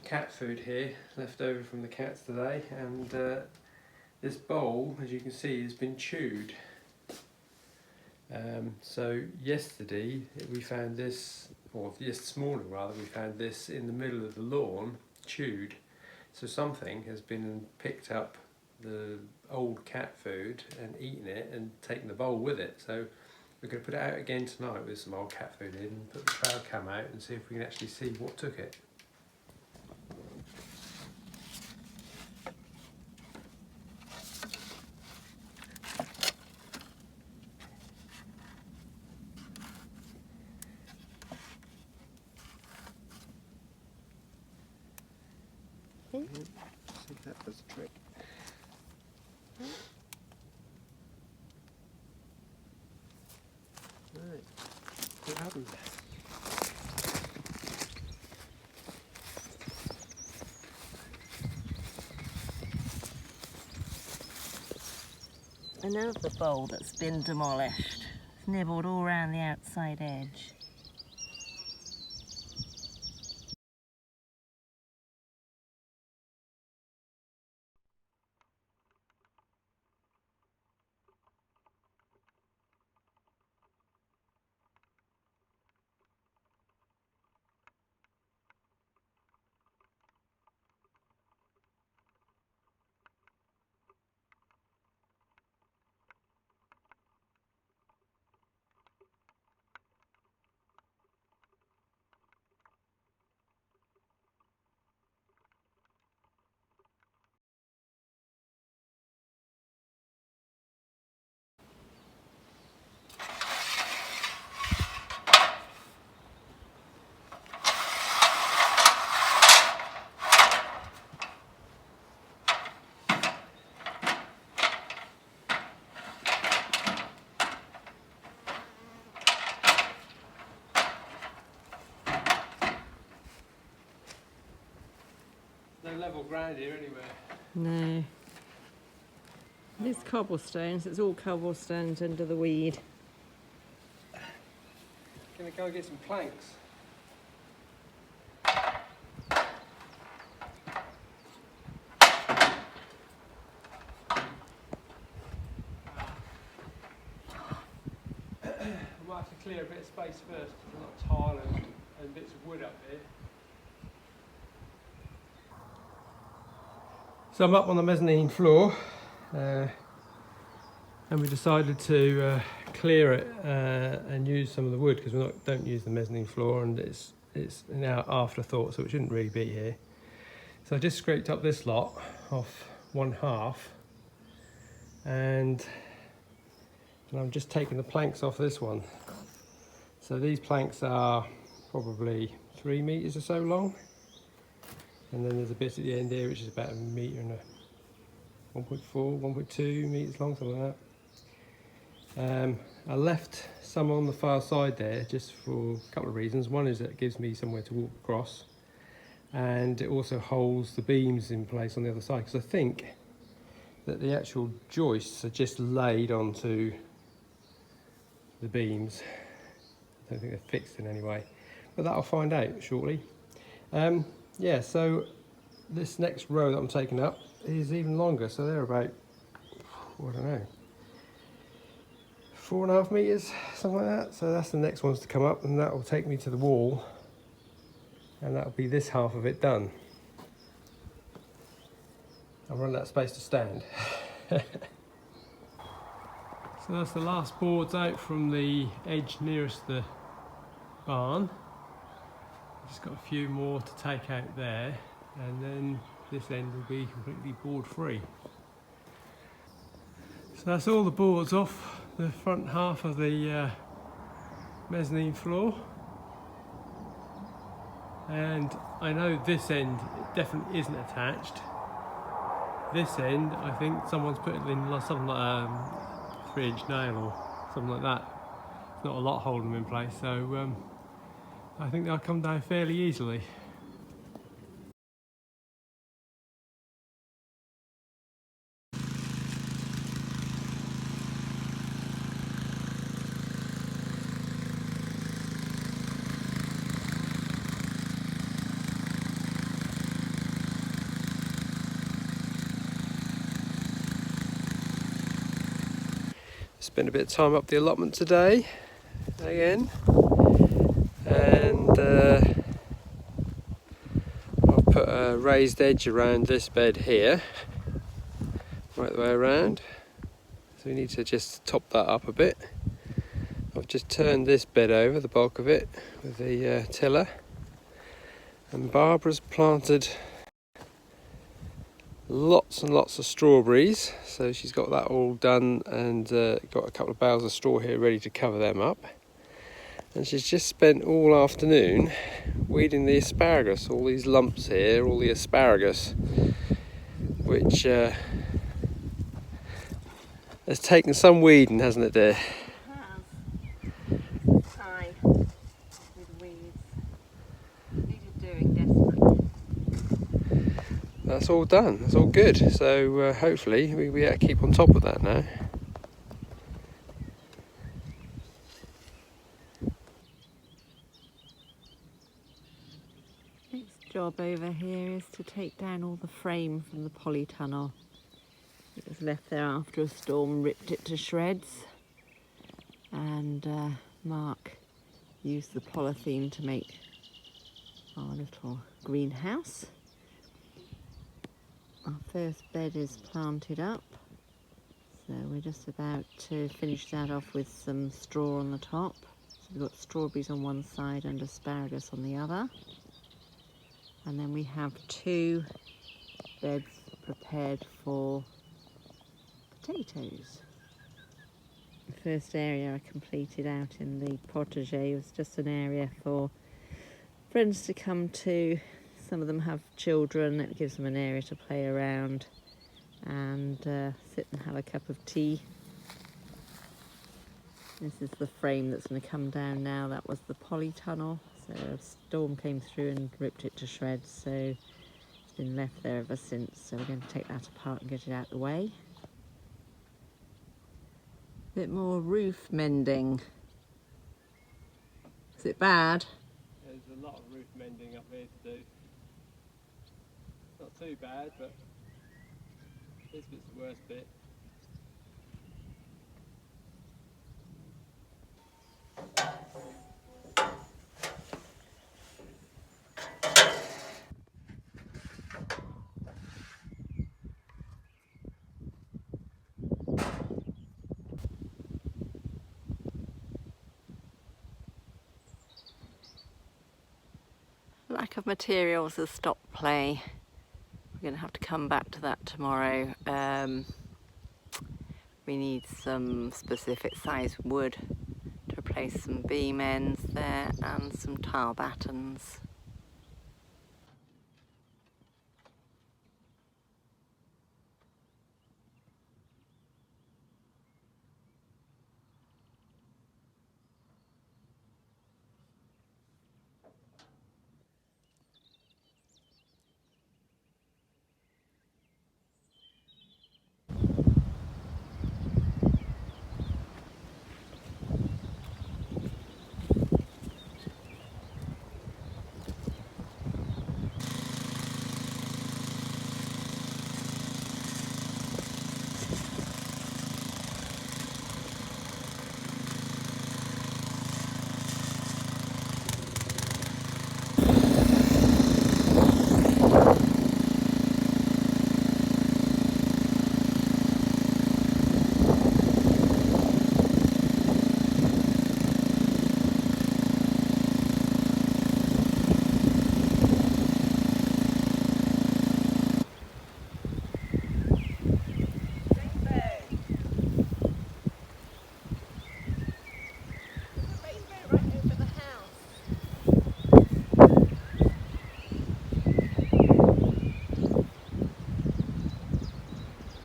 cat food here, left over from the cats today, and this bowl, as you can see, has been chewed. So yesterday we found this, or this morning rather, we found this in the middle of the lawn, chewed. So something has been and picked up the old cat food and eaten it and taken the bowl with it. So we're going to put it out again tonight with some old cat food in, and put the trail cam out and see if we can actually see what took it. See if that does the trick. Right, what happened? Another bowl that's been demolished. It's nibbled all around the outside edge. No level ground here anywhere. No. It's cobblestones. It's all cobblestones under the weed. Gonna go and get some planks. I might have to clear a bit of space first, because there's a lot of tile and bits of wood up here. So I'm up on the mezzanine floor, and we decided to clear it and use some of the wood, because we don't use the mezzanine floor, and it's an afterthought, so it shouldn't really be here. So I just scraped up this lot off one half, and I'm just taking the planks off this one. So these planks are probably 3 meters or so long. And then there's a bit at the end here which is about 1 metre and 1.4, 1.2 metres long, something like that. I left some on the far side there just for a couple of reasons. One is that it gives me somewhere to walk across, and it also holds the beams in place on the other side, because I think that the actual joists are just laid onto the beams. I don't think they're fixed in any way, but that I'll find out shortly. Yeah, so this next row that I'm taking up is even longer, so they're about, I don't know, 4.5 meters, something like that. So that's the next ones to come up, and that will take me to the wall, and that'll be this half of it done. I'll run out of space to stand. So that's the last boards out from the edge nearest the barn. Just got a few more to take out there, and then this end will be completely board free. So that's all the boards off the front half of the mezzanine floor, and I know this end definitely isn't attached. This end, I think someone's put in something like a 3-inch nail or something like that. It's not a lot holding them in place, so I think they'll come down fairly easily. Spent a bit of time up the allotment today again, and I've put a raised edge around this bed here, right the way around, so we need to just top that up a bit. I've just turned this bed over, the bulk of it, with the tiller, and Barbara's planted lots and lots of strawberries, so she's got that all done, and got a couple of bales of straw here ready to cover them up. And she's just spent all afternoon weeding the asparagus, all these lumps here, all the asparagus, which has taken some weeding, hasn't it, dear? That's all done, that's all good, so hopefully we keep on top of that now. Next job over here is to take down all the frame from the polytunnel. It was left there after a storm ripped it to shreds, and Mark used the polythene to make our little greenhouse. Our first bed is planted up, so we're just about to finish that off with some straw on the top. So we've got strawberries on one side and asparagus on the other. And then we have 2 beds prepared for potatoes. The first area I completed out in the potager was just an area for friends to come to. Some of them have children, it gives them an area to play around and sit and have a cup of tea. This is the frame that's going to come down now. That was the polytunnel, so a storm came through and ripped it to shreds, so it's been left there ever since. So we're going to take that apart and get it out of the way. A bit more roof mending. Is it bad? There's a lot of roof mending up here to do. Not too bad, but this bit's the worst bit. Lack of materials has stopped play. We're going to have to come back to that tomorrow. We need some specific size wood to replace some beam ends there and some tile battens.